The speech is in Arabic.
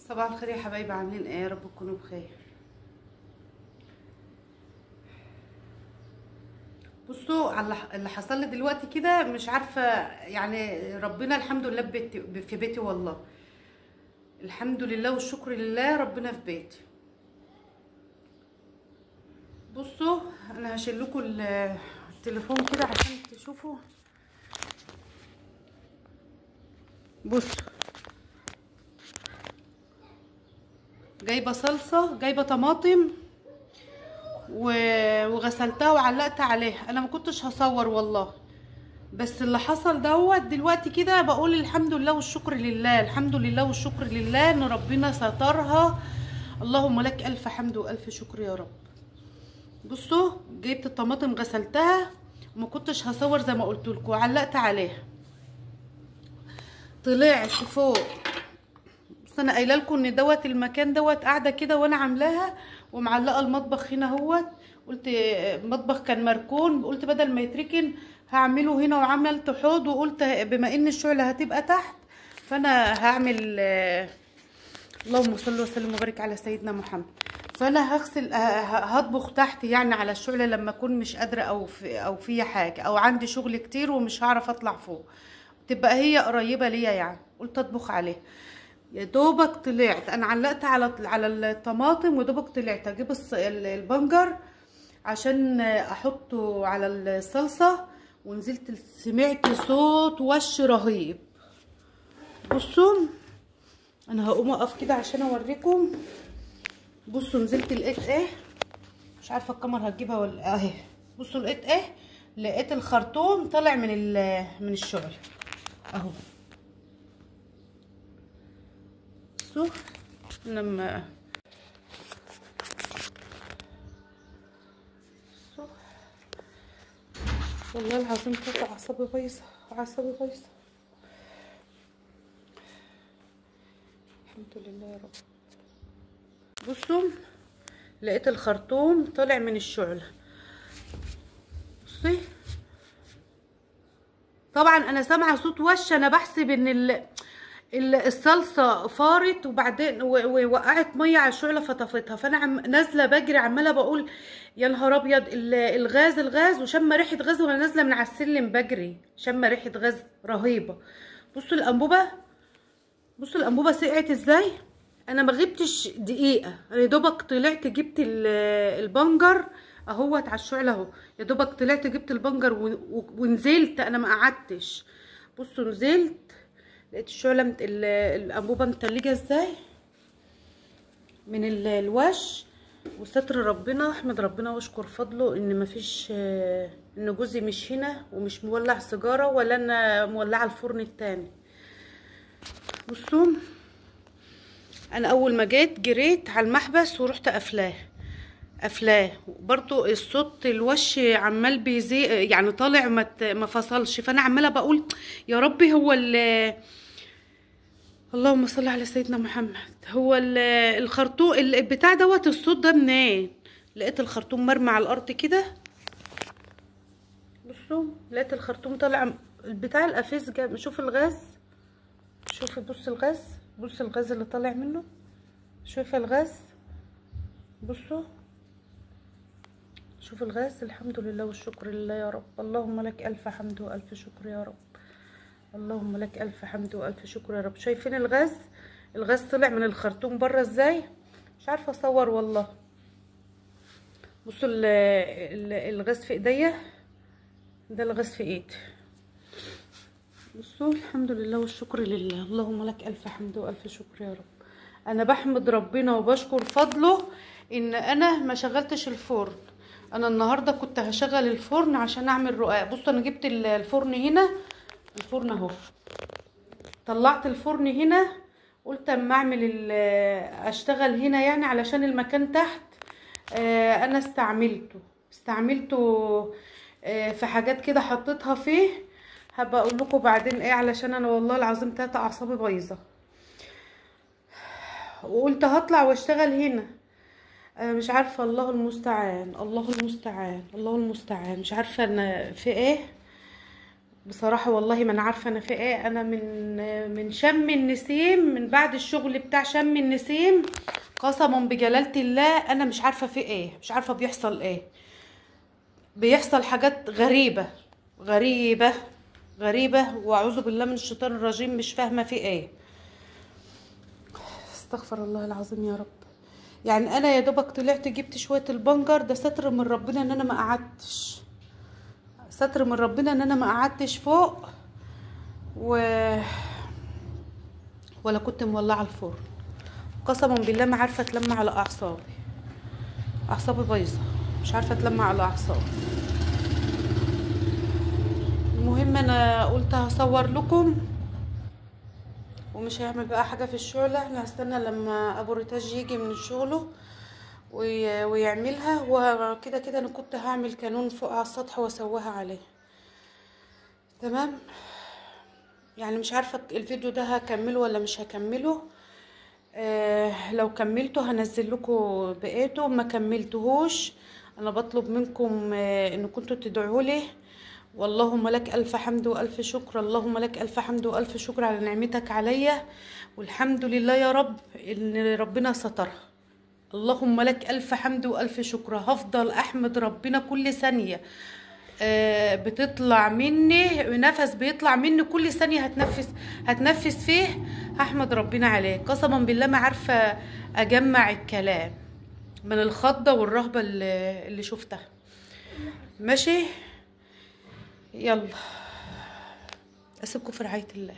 صباح الخير يا حبايبي، عاملين ايه؟ يا رب تكونوا بخير. بصوا على اللي حصل لي دلوقتي كده، مش عارفه يعني. ربنا الحمد لله في بيتي والله. الحمد لله والشكر لله، ربنا في بيتي. بصوا انا هشيل لكم التليفون كده عشان تشوفوا. بصوا، جايبه صلصه، جايبه طماطم وغسلتها وعلقت عليها. انا ما كنتش هصور والله، بس اللي حصل دوت دلوقتي كده بقول الحمد لله والشكر لله، الحمد لله والشكر لله ان ربنا سترها. اللهم لك الف حمد والف شكر يا رب. بصوا، جبت الطماطم غسلتها وما كنتش هصور زي ما قلت لكم، علقت عليها. طلعت فوق. بس انا قايله لكم ان دوت المكان دوت قاعده كده وانا عاملاها ومعلقه المطبخ هنا اهوت. قلت المطبخ كان مركون، قلت بدل ما يتركن هعمله هنا، وعملت حوض. وقلت بما ان الشعله هتبقى تحت فانا هعمل اللهم صل وسلم وبارك على سيدنا محمد. فانا هغسل هطبخ تحت يعني على الشعله لما اكون مش قادره او في حاجه او عندي شغل كتير ومش هعرف اطلع فوق، تبقى هي قريبه ليا يعني. قلت اطبخ عليها. يا دوبك طلعت انا علقت على الطماطم، ودوبك طلعت اجيب البنجر عشان احطه على الصلصه، ونزلت سمعت صوت وش رهيب. بصوا انا هقوم اقف كده عشان اوريكم. بصوا نزلت لقيت ايه، مش عارفه الكاميرا هتجيبها ولا اهي. بصوا لقيت ايه، لقيت الخرطوم طالع من الشعل اهو. بصوا لما والله العظيم كانت اعصابي بايظه، اعصابي بايظه. الحمد لله يا رب. بصوا لقيت الخرطوم طالع من الشعله. بصي طبعا انا سامعه صوت وش، انا بحسب ان الصلصه فارت وبعدين ووقعت ميه على الشعله فطفتها. فانا نازله بجري عماله بقول يا نهار ابيض، الغاز وشم ريحه غاز وانا نازله من على السلم بجري، شم ريحه غاز رهيبه. بصوا الانبوبه، بصوا الانبوبه سقعت ازاي. انا ما غبتش دقيقه، انا يا دوبك طلعت جبت البنجر اهوت على الشعله اهو. يا دوبك طلعت جبت البنجر ونزلت، انا ما قعدتش. بصوا نزلت لقيت الشعله الانبوبه متلجه ازاي من الوش. وستر ربنا، احمد ربنا واشكر فضله ان مفيش ان جوزي مش هنا ومش مولع سيجاره ولا انا مولعه الفرن التاني. بصوا انا اول ما جيت جريت على المحبس ورحت قافلاه برضو. الصوت الوش عمال بيزي يعني طالع ما فصلش. فانا عماله بقول يا ربي هو اللهم صل على سيدنا محمد، هو الخرطوم البتاع دوت الصوت ده منين؟ لقيت الخرطوم مرمي على الارض كده. بصوا لقيت الخرطوم طالع بتاع القفيز. شوف الغاز، شوفي بص الغاز، بص الغاز اللي طالع منه، شوفي الغاز. بصوا شوف الغاز. الحمد لله والشكر لله يا رب. اللهم لك الف حمد والف شكر يا رب. اللهم لك الف حمد والف شكر يا رب. شايفين الغاز؟ الغاز طلع من الخرطوم بره ازاي، مش عارفه اصور والله. بصوا الغاز في ايديا، ده الغاز في ايدي. بصوا الحمد لله والشكر لله. اللهم لك الف حمد والف شكر يا رب. انا بحمد ربنا وبشكر فضله ان انا ما شغلتش الفرن. انا النهارده كنت هشغل الفرن عشان اعمل رقاق. بصوا انا جبت الفرن هنا، الفرن اهو. طلعت الفرن هنا قلت اما اعمل اشتغل هنا يعني علشان المكان تحت. انا استعملته في حاجات كده حطيتها فيه. هبقى اقول لكم بعدين ايه، علشان انا والله العظيم 3 اعصابي بايظه. وقلت هطلع واشتغل هنا. مش عارفه، الله المستعان، الله المستعان، الله المستعان. مش عارفه انا في ايه. بصراحة والله ما انا عارفة انا في ايه. انا من شم النسيم، من بعد الشغل بتاع شم النسيم، قسما بجلالة الله انا مش عارفة في ايه، مش عارفة بيحصل ايه. بيحصل حاجات غريبة غريبة غريبة، واعوذ بالله من الشيطان الرجيم، مش فاهمة في ايه. استغفر الله العظيم يا رب. يعني انا يا دوبك طلعت جبت شوية البنجر ده، ستر من ربنا ان انا ما قعدتش، ستر من ربنا ان انا ما قعدتش فوق و... ولا كنت مولعه الفرن. قسما بالله ما عارفه اتلم على اعصابي، اعصابي بايظه، مش عارفه اتلم على اعصابي. المهم انا قلت هصور لكم، ومش هيعمل بقى حاجه في الشعله. انا هستنى لما ابو ريتاج يجي من شغله ويعملها. وكده كده انا كنت هعمل كانون فوق على السطح واسويها عليه. تمام. يعني مش عارفه الفيديو ده هكمله ولا مش هكمله. لو كملته هنزل لكم بقيته، ما كملتهوش انا بطلب منكم ان كنتوا تدعوا لي. واللهم لك الف حمد والف شكر، اللهم لك الف حمد والف شكر على نعمتك عليا، والحمد لله يا رب ان ربنا سترها. اللهم لك الف حمد والف شكر. هفضل احمد ربنا كل ثانيه بتطلع مني نفس، بيطلع مني كل ثانية هتنفس فيه. هحمد ربنا عليه. قسما بالله ما عارفة اجمع الكلام من الخضة والرهبة اللي شفتها. ماشي، يلا اسيبكم في رعاية الله.